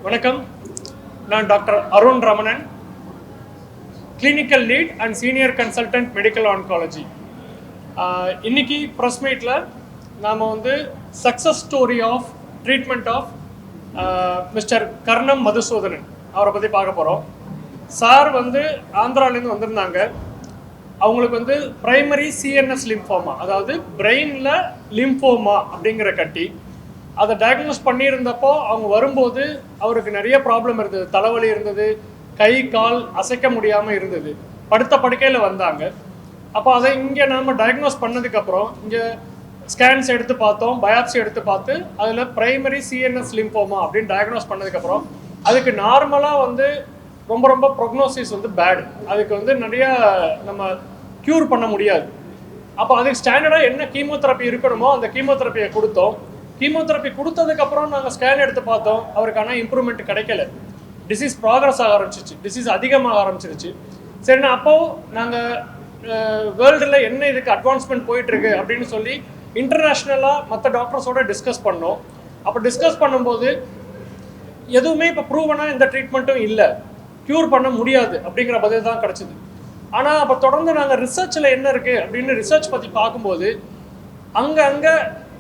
வணக்கம். நான் doctor Arun Ramanan, clinical lead and senior consultant medical oncology. இன்னைக்கு ப்ரெஸ் மீட்டில் நாம் success story of treatment of mister Karnam Madhusudhanan அவரை பற்றி பார்க்க போகிறோம். சார் ஆந்திராவிலேருந்து வந்திருந்தாங்க. அவங்களுக்கு பிரைமரி சிஎன்எஸ் லிம்ஃபோமா, அதாவது பிரெயினில் லிம்ஃபோமா அப்படிங்கிற கட்டி. அதை டயக்னோஸ் பண்ணியிருந்தப்போ அவங்க வரும்போது அவருக்கு நிறைய ப்ராப்ளம் இருந்தது. தலைவலி இருந்தது, கை கால் அசைக்க முடியாமல் இருந்தது, படுத்த படுக்கையில் வந்தாங்க. அப்போ அதை இங்கே நாம் டயக்னோஸ் பண்ணதுக்கப்புறம் இங்கே ஸ்கேன்ஸ் எடுத்து பார்த்தோம், பயாப்சி எடுத்து பார்த்து அதில் பிரைமரி சிஎன்எஸ் லிம்ஃபோமா அப்படின்னு டயக்னோஸ் பண்ணதுக்கப்புறம் அதுக்கு நார்மலாக ரொம்ப ரொம்ப ப்ரொக்னோசிஸ் பேட். அதுக்கு நிறையா நம்ம க்யூர் பண்ண முடியாது. அப்போ அதுக்கு ஸ்டாண்டர்டாக என்ன கீமோதெரப்பி இருக்கணுமோ அந்த கீமோதெரப்பியை கொடுத்தோம். கீமோதெரப்பி கொடுத்ததுக்கப்புறம் நாங்கள் ஸ்கேன் எடுத்து பார்த்தோம், அவருக்கான இம்ப்ரூவ்மெண்ட் கிடைக்கல. டிசீஸ் ப்ராக்ரஸ் ஆக ஆரம்பிச்சிச்சு, டிசீஸ் அதிகமாக ஆரம்பிச்சிருச்சு. சரிண்ணா, அப்போது நாங்கள் வேர்ல்டில் என்ன இதுக்கு அட்வான்ஸ்மெண்ட் போயிட்டுருக்கு அப்படின்னு சொல்லி இன்டர்நேஷ்னலாக மற்ற டாக்டர்ஸோட டிஸ்கஸ் பண்ணோம். அப்போ டிஸ்கஸ் பண்ணும்போது எதுவுமே இப்போ ப்ரூவனாக எந்த ட்ரீட்மெண்ட்டும் இல்லை, க்யூர் பண்ண முடியாது அப்படிங்கிற பதில் தான் கிடச்சிது. ஆனால் அப்போ தொடர்ந்து நாங்கள் ரிசர்ச்சில் என்ன இருக்குது அப்படின்னு ரிசர்ச் பற்றி பார்க்கும்போது அங்கே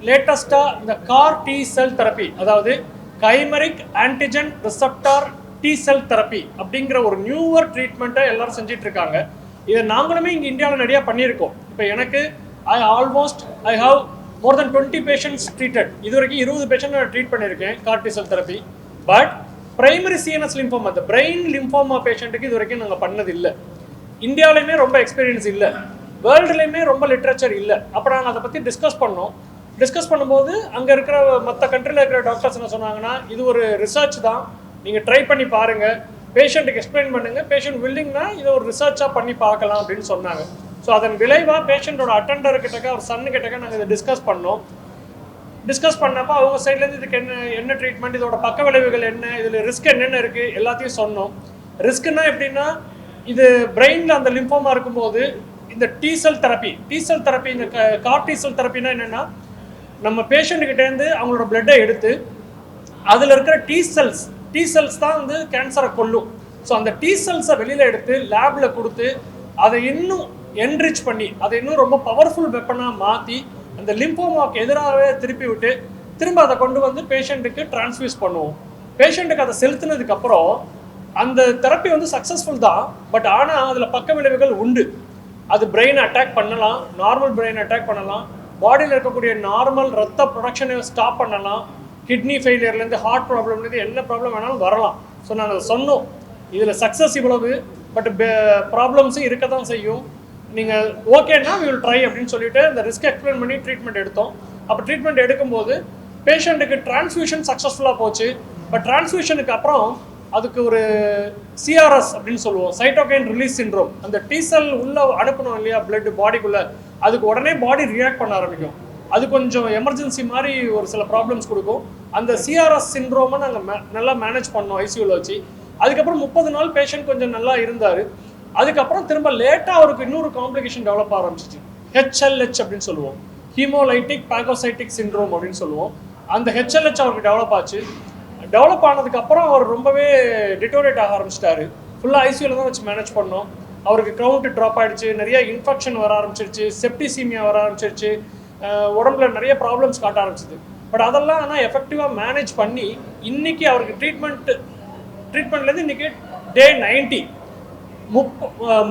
லேட்டஸ்ட்டாக இந்த கார் டி செல் தெரப்பி, அதாவது chimeric antigen receptor T cell therapy அப்படிங்கிற ஒரு நியூவர் ட்ரீட்மெண்ட்டை எல்லாரும் செஞ்சிட்டு இருக்காங்க. இதை நாங்களுமே இங்கே இந்தியாவில் நிறையா பண்ணியிருக்கோம். இப்போ எனக்கு I have more then 20 patients treated. இது வரைக்கும் 20 பேஷண்ட் நான் ட்ரீட் பண்ணியிருக்கேன் car D cell therapy. But primary CNS lymphoma, இந்த பிரெயின் லிம்ஃபோமா பேஷண்ட்டுக்கு இது வரைக்கும் நாங்கள் பண்ணது இல்லை. இந்தியாவிலையுமே ரொம்ப எக்ஸ்பீரியன்ஸ் இல்லை, வேர்ல்டுலேயுமே ரொம்ப லிட்ரேச்சர் இல்லை. அப்போ நாங்கள் அதை பற்றி டிஸ்கஸ் பண்ணோம். டிஸ்கஸ் பண்ணும்போது அங்கே இருக்கிற மற்ற கண்ட்ரியில் இருக்கிற டாக்டர்ஸ் என்ன சொன்னாங்கன்னா, இது ஒரு ரிசர்ச் தான், நீங்கள் ட்ரை பண்ணி பாருங்கள், பேஷண்ட்டுக்கு எக்ஸ்பிளைன் பண்ணுங்கள், பேஷண்ட் வில்லிங்னா இதை ஒரு ரிசர்ச்சாக பண்ணி பார்க்கலாம் அப்படின்னு சொன்னாங்க. ஸோ அதன் விளைவாக பேஷண்ட்டோட அட்டெண்டர்கிட்டக்க அவர் சன்னுக்கிட்டக்க நாங்கள் இதை டிஸ்கஸ் பண்ணோம். டிஸ்கஸ் பண்ணப்போ அவங்க சைட்லேருந்து இதுக்கு என்ன ட்ரீட்மெண்ட், இதோட பக்க விளைவுகள் என்ன, இதில் ரிஸ்க் என்னென்ன இருக்குது எல்லாத்தையும் சொன்னோம். ரிஸ்க்குன்னா எப்படின்னா, இது பிரெயினில் அந்த லிம்ஃபோமா இருக்கும்போது இந்த டி செல் தெரப்பி, இந்த கார் டி செல் தெரப்பினா என்னென்னா, நம்ம பேஷண்ட்டுக்கிட்டேருந்து அவங்களோட பிளட்டை எடுத்து அதில் இருக்கிற டி செல்ஸ் தான் கேன்சரை கொல்லும். ஸோ அந்த டி செல்ஸை வெளியில் எடுத்து லேபில் கொடுத்து அதை இன்னும் என்ரிச் பண்ணி அதை இன்னும் ரொம்ப பவர்ஃபுல் வெப்பனாக மாற்றி அந்த லிம்ஃபோமாவுக்கு எதிராகவே திருப்பி விட்டு திரும்ப அதை கொண்டு பேஷண்ட்டுக்கு டிரான்ஸ்ஃபியூஸ் பண்ணுவோம். பேஷண்ட்டுக்கு அதை செலுத்தினதுக்கப்புறம் அந்த தெரப்பி சக்ஸஸ்ஃபுல் தான். பட் ஆனால் அதில் பக்க விளைவுகள் உண்டு. அது பிரெயினை அட்டாக் பண்ணலாம், நார்மல் பிரெயின் அட்டாக் பண்ணலாம், பாடியில் இருக்கக்கூடிய நார்மல் ரத்த ப்ரொடக்ஷனை ஸ்டாப் பண்ணலாம், கிட்னி ஃபெயிலியர்லேருந்து ஹார்ட் ப்ராப்ளம்லேருந்து என்ன ப்ராப்ளம் வேணாலும் வரலாம். ஸோ நாங்கள் அதை சொன்னோம், இதில் சக்ஸஸ் இவ்வளவு, பட் ப்ராப்ளம்ஸும் இருக்க தான் செய்யும். நீங்கள் ஓகேன்னா வி வில் ட்ரை அப்படின்னு சொல்லிட்டு இந்த ரிஸ்க் எக்ஸ்பிளைன் பண்ணி ட்ரீட்மெண்ட் எடுத்தோம். அப்போ ட்ரீட்மெண்ட் எடுக்கும்போது பேஷண்ட்டுக்கு டிரான்ஸ்ஃபியூஷன் சக்ஸஸ்ஃபுல்லாக போச்சு. பட் டிரான்ஸ்ஃபியூஷனுக்கு அப்புறம் அதுக்கு ஒரு சிஆர்எஸ் அப்படின்னு சொல்லுவோம், சைட்டோகைன் ரிலீஸ் சிண்ட்ரோம், அந்த டி செல் உள்ளே அனுப்பணும் இல்லையா பிளட் பாடிக்குள்ளே, அதுக்கு உடனே பாடி ரியாக்ட் பண்ண ஆரம்பிக்கும். அது கொஞ்சம் எமர்ஜென்சி மாதிரி ஒரு சில ப்ராப்ளம்ஸ் கொடுக்கும். அந்த சிஆர்எஸ் சிண்ட்ரோமை நாங்கள் நல்லா மேனேஜ் பண்ணோம் ஐசியூவில் வச்சு. அதுக்கப்புறம் 30 நாள் பேஷண்ட் கொஞ்சம் நல்லா இருந்தார். அதுக்கப்புறம் திரும்ப லேட்டாக அவருக்கு இன்னொரு காம்ப்ளிகேஷன் டெவலப் ஆரம்பிச்சிச்சு, ஹெச்எல்ஹெச் அப்படின்னு சொல்லுவோம், ஹீமோலைட்டிக் பாகோசைட்டிக் சிண்ட்ரோம் அப்படின்னு சொல்லுவோம். அந்த ஹெச்எல்ஹெச் அவருக்கு டெவலப் ஆச்சு. டெவலப் ஆனதுக்கப்புறம் அவர் ரொம்பவே டிட்டோரேட் ஆக ஆரம்பிச்சிட்டாரு. ஃபுல்லாக ஐசியூவில் தான் வச்சு மேனேஜ் பண்ணோம். அவருக்கு கவுண்ட் ட்ராப் ஆகிடுச்சு, நிறைய இன்ஃபெக்ஷன் வர ஆரம்பிச்சிருச்சு, செப்டிசீமியா வர ஆரம்பிச்சிருச்சு, உடம்புல நிறைய ப்ராப்ளம்ஸ் காட்ட ஆரம்பிச்சிது. பட் அதெல்லாம் ஆனால் எஃபெக்டிவாக மேனேஜ் பண்ணி இன்றைக்கி அவருக்கு ட்ரீட்மெண்ட்லேருந்து இன்றைக்கி டே 90,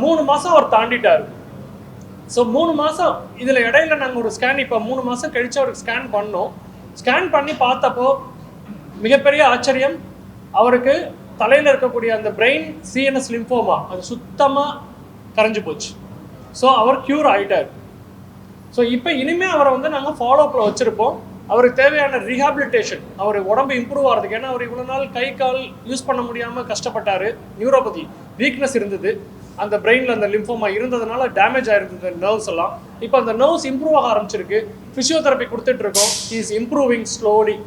3 மாதம் அவர் தாண்டிட்டார். ஸோ 3 மாதம் இதில் இடையில நாங்கள் ஒரு ஸ்கேன், இப்போ 3 மாதம் கழித்து அவருக்கு ஸ்கேன் பண்ணோம். ஸ்கேன் பண்ணி பார்த்தப்போ மிகப்பெரிய ஆச்சரியம், அவருக்கு தலையில் இருக்கக்கூடிய அந்த பிரெயின் சிஎன்எஸ் லிம்ஃபோமா அது சுத்தமாக கரைஞ்சி போச்சு. ஸோ அவர் க்யூர் ஆகிட்டார். ஸோ இப்போ இனிமேல் அவரை நாங்கள் ஃபாலோஅப்பில் வச்சுருப்போம். அவருக்கு தேவையான ரீஹாபிலிட்டேஷன், அவர் உடம்பு இம்ப்ரூவ் ஆகிறதுக்கு. ஏன்னா அவர் இவ்வளோ நாள் கை கால் யூஸ் பண்ண முடியாமல் கஷ்டப்பட்டார், நியூரோபதி வீக்னஸ் இருந்தது, அந்த பிரெயினில் அந்த லிம்ஃபோமா இருந்ததுனால டேமேஜ் ஆகிருந்தது நர்வ்ஸ் எல்லாம். இப்போ அந்த நர்வ்ஸ் இம்ப்ரூவ் ஆக ஆரம்பிச்சிருக்கு. ஃபிசியோதெரப்பி கொடுத்துட்ருக்கோம், ஹி இஸ் இம்ப்ரூவிங் ஸ்லோலி.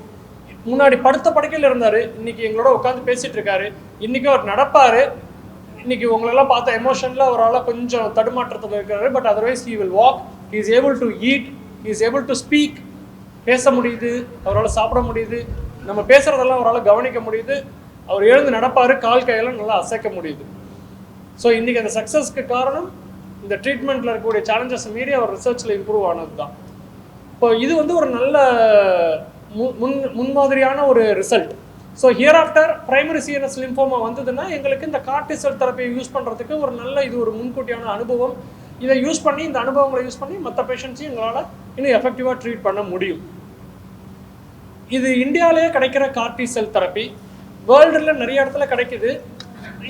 முன்னாடி படுத்த படுக்கையில் இருந்தார், இன்றைக்கி எங்களோட உட்காந்து பேசிகிட்டு இருக்காரு. இன்றைக்கி அவர் நடப்பார். இன்றைக்கி உங்களெல்லாம் பார்த்த எமோஷனில் அவரால் கொஞ்சம் தடுமாற்றத்தில் இருக்கிறாரு. But otherwise he will walk, he is able to eat, he is able to speak, பேச முடியுது, அவரால் சாப்பிட முடியுது, நம்ம பேசுகிறதெல்லாம் அவரால் கவனிக்க முடியுது. அவர் எழுந்து நடப்பார், கால் கையெல்லாம் நல்லா அசைக்க முடியுது. ஸோ இன்றைக்கி அந்த சக்ஸஸ்க்கு காரணம் இந்த ட்ரீட்மெண்ட்டில் இருக்கக்கூடிய சேலஞ்சஸ் மீறி அவர் ரிசர்ச்சில் இம்ப்ரூவ் ஆனது தான். இப்போ இது வந்து ஒரு நல்ல முன்மாதிரியான ஒரு result. So here after primary CNS lymphoma வந்ததுன்னா எங்களுக்கு இந்த கார்டி செல் தெரப்பியை யூஸ் பண்ணுறதுக்கு ஒரு நல்ல இது ஒரு முன்கூட்டியான அனுபவம். இதை யூஸ் பண்ணி இந்த அனுபவங்களை யூஸ் பண்ணி மற்ற பேஷண்ட்ஸையும் எங்களால் இன்னும் எஃபெக்டிவாக ட்ரீட் பண்ண முடியும். இது இந்தியாவிலே கிடைக்கிற கார்டி செல் தெரப்பி, வேர்ல்டில் நிறைய இடத்துல கிடைக்குது.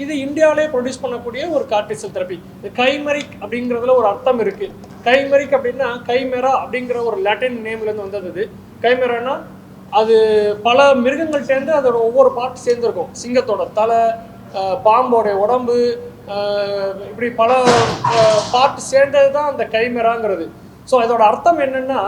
இது இந்தியாவிலே ப்ரொடியூஸ் பண்ணக்கூடிய ஒரு கார்டி செல் தெரப்பி. இது கைமெரிக் அப்படிங்கிறதுல ஒரு அர்த்தம் இருக்குது. கைமெரிக் அப்படின்னா கைமெரா அப்படிங்கிற ஒரு லாட்டின் நேம்லேருந்து வந்தது. இது கைமெரானா அது பல மிருகங்கள்டேருந்து அதோட ஒவ்வொரு பார்ட் சேர்ந்துருக்கும். சிங்கத்தோட தலை, பாம்போடைய உடம்பு, இப்படி பல பார்ட் சேர்ந்தது தான் அந்த கைமெராங்கிறது. ஸோ இதோட அர்த்தம் என்னென்னா,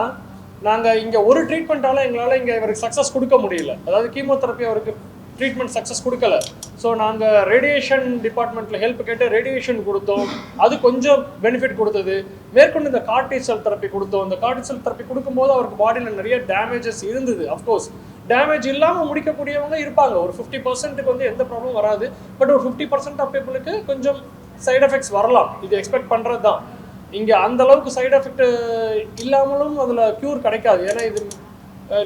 நாங்கள் இங்கே ஒரு ட்ரீட்மெண்ட்டால் எங்களால் இங்கே இவருக்கு சக்ஸஸ் கொடுக்க முடியல, அதாவது கீமோதெரப்பி அவருக்கு ட்ரீட்மெண்ட் சக்ஸஸ் கொடுக்கல. ஸோ நாங்கள் ரேடியேஷன் டிபார்ட்மெண்ட்டில் ஹெல்ப் கேட்டு ரேடியேஷன் கொடுத்தோம், அது கொஞ்சம் பெனிஃபிட் கொடுத்தது. மேற்கொண்டு இந்த கார்டி செல் தெரப்பி கொடுத்தோம். இந்த கார்டி செல் தெரப்பி கொடுக்கும்போது அவருக்கு பாடியில் நிறைய டேமேஜஸ் இருந்தது. அஃப்கோர்ஸ் டேமேஜ் இல்லாமல் முடிக்கக்கூடியவங்க இருப்பாங்க. ஒரு 50%க்கு வந்து எந்த ப்ராப்ளம் வராது. பட் ஒரு 50% ஆஃப் பீப்புளுக்கு கொஞ்சம் சைடு எஃபெக்ட்ஸ் வரலாம். இது எக்ஸ்பெக்ட் பண்ணுறது தான். இங்கே அந்தளவுக்கு சைடு எஃபெக்ட் இல்லாமலும் அதில் க்யூர் கிடைக்காது. ஏன்னா இது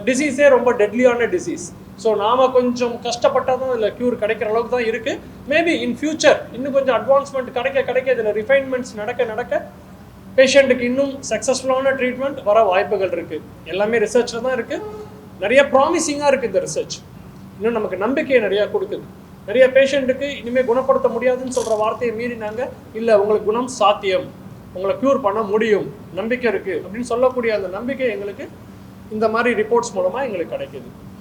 டிசீஸே ரொம்ப டெட்லியான டிசீஸ். ஸோ நாம் கொஞ்சம் கஷ்டப்பட்டால் தான் இதில் க்யூர் கிடைக்கிற அளவுக்கு தான் இருக்குது. மேபி இன் ஃபியூச்சர் இன்னும் கொஞ்சம் அட்வான்ஸ்மெண்ட் கிடைக்க இதில் ரிஃபைன்மெண்ட்ஸ் நடக்க பேஷண்ட்டுக்கு இன்னும் சக்ஸஸ்ஃபுல்லான ட்ரீட்மெண்ட் வர வாய்ப்புகள் இருக்குது. எல்லாமே ரிசர்ச்சில் தான் இருக்குது. நிறைய ப்ராமிசிங்காக இருக்குது இந்த ரிசர்ச். இன்னும் நமக்கு நம்பிக்கையை நிறையா கொடுக்குது. நிறைய பேஷண்ட்டுக்கு இனிமேல் குணப்படுத்த முடியாதுன்னு சொல்கிற வார்த்தையை மீறி நாங்கள் இல்லை, உங்களுக்கு குணம் சாத்தியம், உங்களை க்யூர் பண்ண முடியும், நம்பிக்கை இருக்குது அப்படின்னு சொல்லக்கூடிய அந்த நம்பிக்கை எங்களுக்கு இந்த மாதிரி ரிப்போர்ட்ஸ் மூலமாக எங்களுக்கு கிடைக்கிது.